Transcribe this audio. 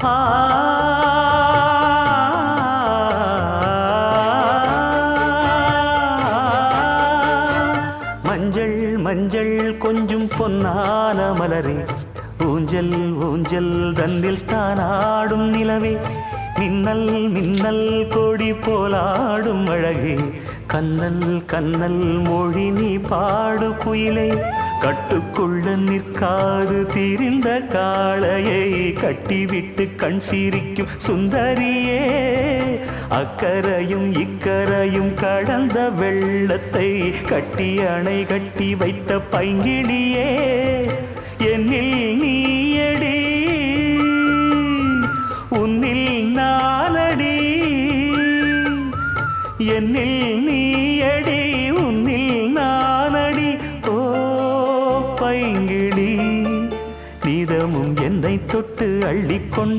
ஆ மஞ்சள் மஞ்சள் கொஞ்சம் பொன்னான மலரே, ஊஞ்சல் ஊஞ்சல் தன்னில் தானாடும் நிலவே, மின்னல் மின்னல் கொடி போலாடும் அழகே, கண்ணல் கண்ணல் மொழி நீ பாடு குயிலே, கட்டுக்குள்ள நிற்காது திரிந்த காளையை கட்டிவிட்டு கண் சிரிக்கும் சுந்தரியே, அக்கரையும் இக்கரையும் கடந்த வெள்ளத்தை கட்டி அணை கட்டி வைத்த பைங்கிளியே, என்னில் நீயடி உன்னில் நானடி, என்னில் நீயடி உன்னில் நானடி. ஓ பைங்கிளி, நீதமும் என்னை தொட்டு அள்ளிக்கொண்ட